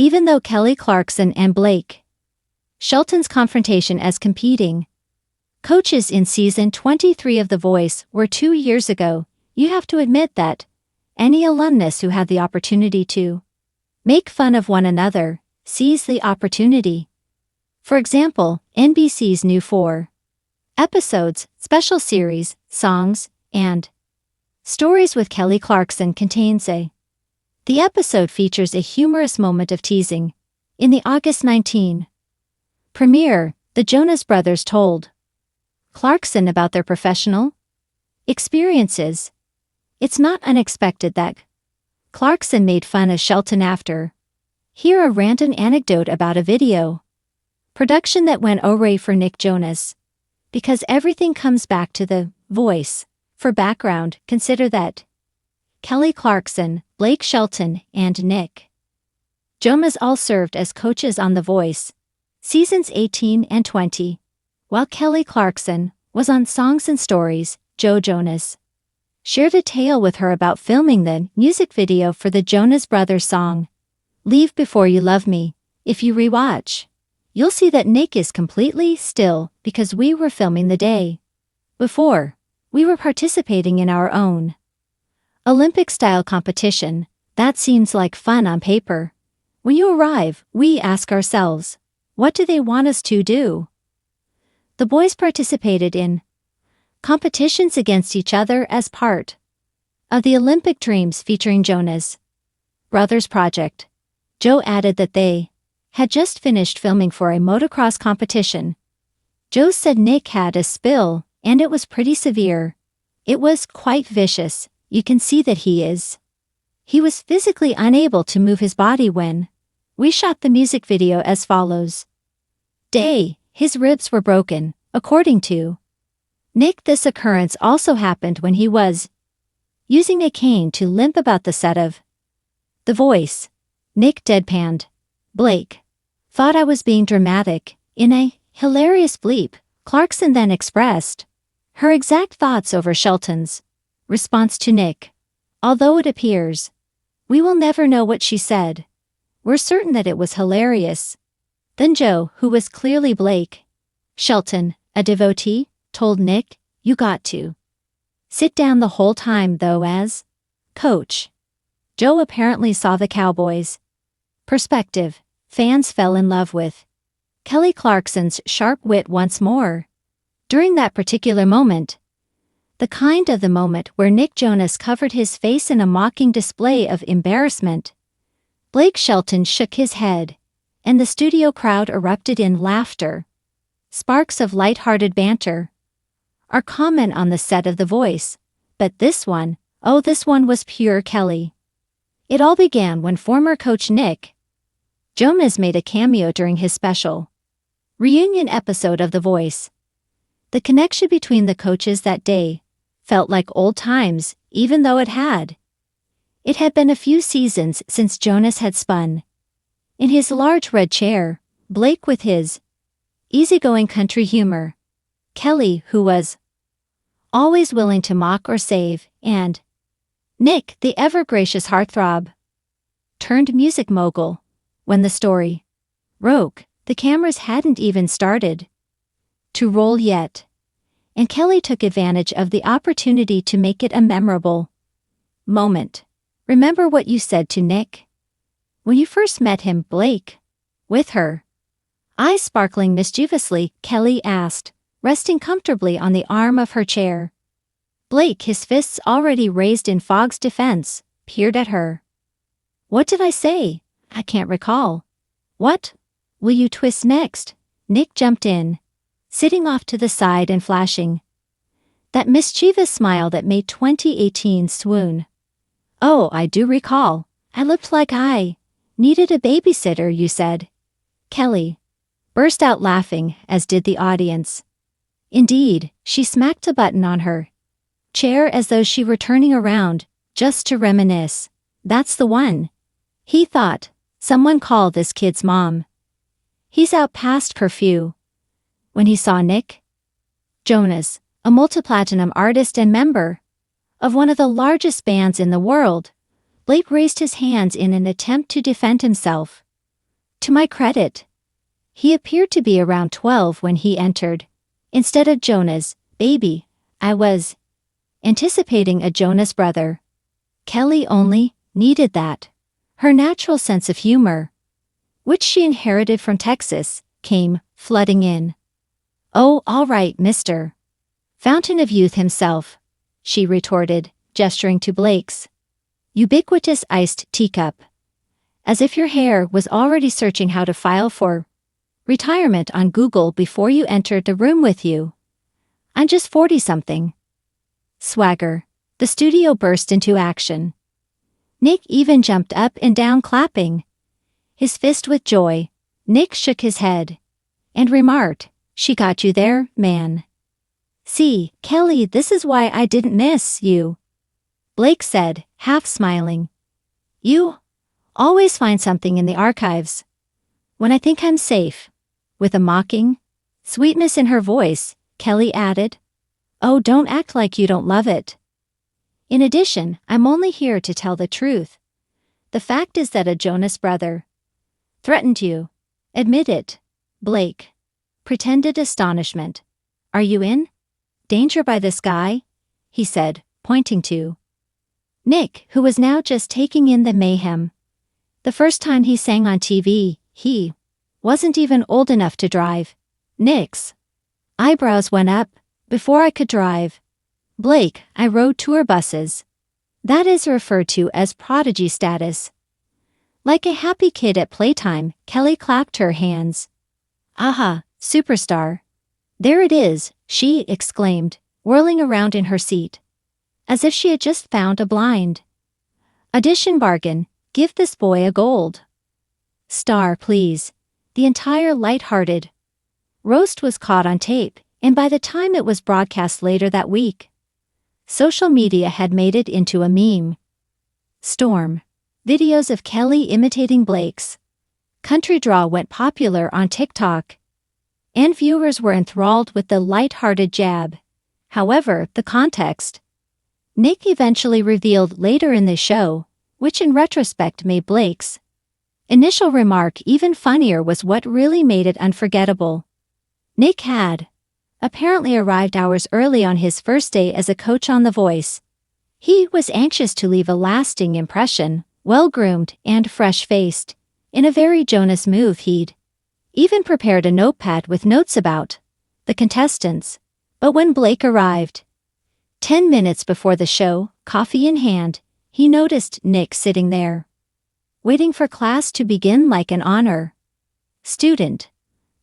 Even though Kelly Clarkson and Blake Shelton's confrontation as competing coaches in season 23 of The Voice were 2 years ago, you have to admit that any alumnus who had the opportunity to make fun of one another seized the opportunity. For example, NBC's new 4 episodes, special series, Songs, and Stories with Kelly Clarkson contains The episode features a humorous moment of teasing. In the August 19 premiere, the Jonas brothers told Clarkson about their professional experiences. It's not unexpected that Clarkson made fun of Shelton after. Here a random anecdote about a video production that went awry for Nick Jonas. Because everything comes back to The Voice. For background, consider that Kelly Clarkson, Blake Shelton, and Nick Jonas all served as coaches on The Voice, seasons 18 and 20. While Kelly Clarkson was on Songs and Stories, Joe Jonas shared a tale with her about filming the music video for the Jonas Brothers song, Leave Before You Love Me. If you rewatch, you'll see that Nick is completely still because we were filming the day before. We were participating in our own Olympic-style competition. That seems like fun on paper. When you arrive, we ask ourselves, what do they want us to do? The boys participated in competitions against each other as part of the Olympic Dreams featuring Jonas Brothers project. Joe added that they had just finished filming for a motocross competition. Joe said Nick had a spill, and it was pretty severe. It was quite vicious. You can see that he was physically unable to move his body when we shot the music video as follows. His ribs were broken, according to Nick. This occurrence also happened when he was using a cane to limp about the set of The Voice. Nick deadpanned. Blake thought I was being dramatic. In a hilarious bleep, Clarkson then expressed her exact thoughts over Shelton's response to Nick. Although it appears we will never know what she said, we're certain that it was hilarious. Then Joe, who was clearly Blake Shelton, a devotee, told Nick, you got to sit down the whole time though. As coach, Joe apparently saw the Cowboys' perspective. Fans fell in love with Kelly Clarkson's sharp wit once more. During that particular moment, the kind of the moment where Nick Jonas covered his face in a mocking display of embarrassment, Blake Shelton shook his head, and the studio crowd erupted in laughter. Sparks of light-hearted banter are common on the set of The Voice, but this one was pure Kelly. It all began when former coach Nick Jonas made a cameo during his special reunion episode of The Voice. The connection between the coaches that day felt like old times, even though it had been a few seasons since Jonas had spun in his large red chair, Blake with his easygoing country humor, Kelly, who was always willing to mock or save, and Nick, the ever-gracious heartthrob turned music mogul. When the story broke, the cameras hadn't even started to roll yet, and Kelly took advantage of the opportunity to make it a memorable moment. Remember what you said to Nick when you first met him, Blake? With her eyes sparkling mischievously, Kelly asked, resting comfortably on the arm of her chair. Blake, his fists already raised in Fogg's defense, peered at her. What did I say? I can't recall. What will you twist next? Nick jumped in, sitting off to the side and flashing that mischievous smile that made 2018 swoon. Oh, I do recall. I looked like I needed a babysitter, you said. Kelly burst out laughing, as did the audience. Indeed, she smacked a button on her chair as though she were turning around, just to reminisce. That's the one, he thought. Someone call this kid's mom. He's out past curfew. When he saw Nick Jonas, a multi-platinum artist and member of one of the largest bands in the world, Blake raised his hands in an attempt to defend himself. To my credit, he appeared to be around 12 when he entered. Instead of Jonas, baby, I was anticipating a Jonas brother. Kelly only needed that. Her natural sense of humor, which she inherited from Texas, came flooding in. Oh, all right, mister Fountain of Youth himself, she retorted, gesturing to Blake's ubiquitous iced teacup. As if your hair was already searching how to file for retirement on Google before you entered the room with you. I'm just 40-something. Swagger. The studio burst into action. Nick even jumped up and down clapping his fist with joy. Nick shook his head and remarked, "She got you there, man." "See, Kelly, this is why I didn't miss you," Blake said, half smiling. "You always find something in the archives. When I think I'm safe." With a mocking sweetness in her voice, Kelly added, "Oh, don't act like you don't love it. In addition, I'm only here to tell the truth. The fact is that a Jonas brother threatened you." "Admit it." Blake pretended astonishment. "Are you in danger by this guy?" he said, pointing to Nick, who was now just taking in the mayhem. The first time he sang on TV, he wasn't even old enough to drive. Nick's eyebrows went up. "Before I could drive, Blake, I rode tour buses. That is referred to as prodigy status." Like a happy kid at playtime, Kelly clapped her hands. "Aha, superstar. There it is," she exclaimed, whirling around in her seat, as if she had just found a blind audition bargain. "Give this boy a gold star, please." The entire light-hearted roast was caught on tape, and by the time it was broadcast later that week, social media had made it into a meme storm. Videos of Kelly imitating Blake's country draw went popular on TikTok, and viewers were enthralled with the light-hearted jab. However, the context Nick eventually revealed later in the show, which in retrospect made Blake's initial remark even funnier, was what really made it unforgettable. Nick had apparently arrived hours early on his first day as a coach on The Voice. He was anxious to leave a lasting impression, well-groomed and fresh-faced. In a very Jonas move, he'd even prepared a notepad with notes about the contestants. But when Blake arrived 10 minutes before the show, coffee in hand, he noticed Nick sitting there, waiting for class to begin like an honor student.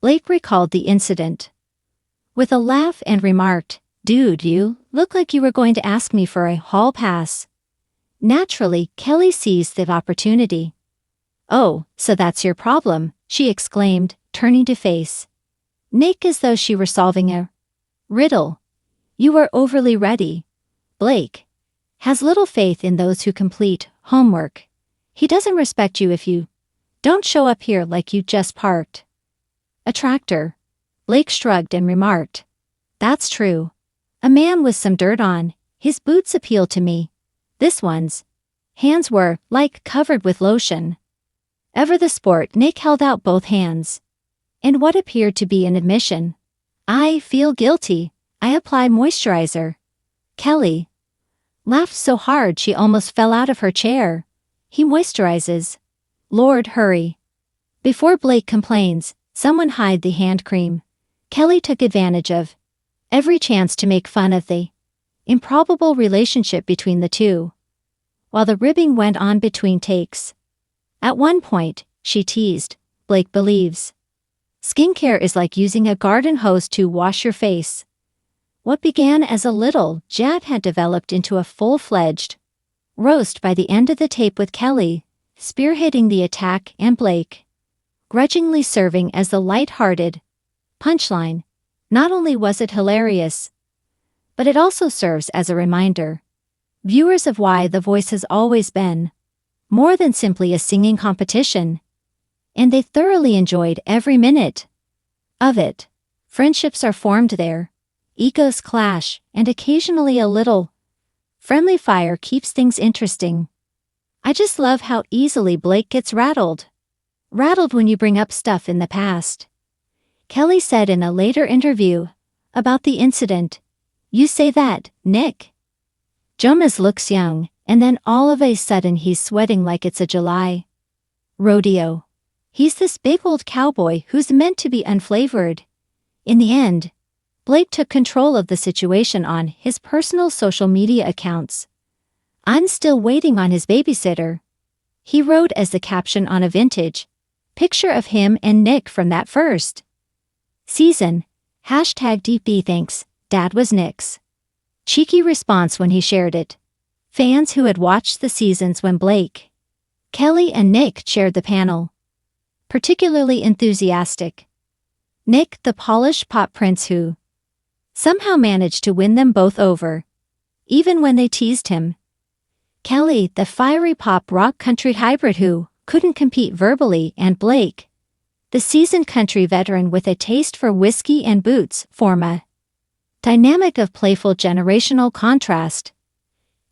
Blake recalled the incident with a laugh and remarked, "Dude, you look like you were going to ask me for a hall pass." Naturally, Kelly seized the opportunity. "Oh, so that's your problem," she exclaimed, turning to face Nick as though she were solving a riddle. "You were overly ready. Blake has little faith in those who complete homework. He doesn't respect you if you don't show up here like you just parked a tractor." Blake shrugged and remarked, "That's true. A man with some dirt on his boots appealed to me. This one's hands were, like, covered with lotion." Ever the sport, Nick held out both hands in what appeared to be an admission. "I feel guilty. I apply moisturizer." Kelly laughed so hard she almost fell out of her chair. "He moisturizes. Lord, hurry before Blake complains. Someone hide the hand cream." Kelly took advantage of every chance to make fun of the improbable relationship between the two, while the ribbing went on between takes. At one point, she teased, "Blake believes skincare is like using a garden hose to wash your face." What began as a little jab had developed into a full-fledged roast by the end of the tape, with Kelly spearheading the attack and Blake grudgingly serving as the light-hearted punchline. Not only was it hilarious, but it also serves as a reminder viewers of why The Voice has always been more than simply a singing competition, and they thoroughly enjoyed every minute of it. Friendships are formed there, egos clash, and occasionally a little friendly fire keeps things interesting. I just love how easily Blake gets rattled. Rattled when you bring up stuff in the past. Kelly said in a later interview about the incident, "You say that, Nick?" Jonas looks young, and then all of a sudden he's sweating like it's a July rodeo. He's this big old cowboy who's meant to be unflavored. In the end, Blake took control of the situation on his personal social media accounts. "I'm still waiting on his babysitter," he wrote as the caption on a vintage picture of him and Nick from that first season. #DP thanks, Dad was Nick's cheeky response when he shared it. Fans who had watched the seasons when Blake, Kelly and Nick shared the panel, particularly enthusiastic. Nick, the polished pop prince who somehow managed to win them both over, even when they teased him. Kelly, the fiery pop rock country hybrid who couldn't compete verbally, and Blake, the seasoned country veteran with a taste for whiskey and boots, form a dynamic of playful generational contrast.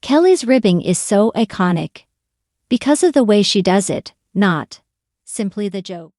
Kelly's ribbing is so iconic because of the way she does it, not simply the joke.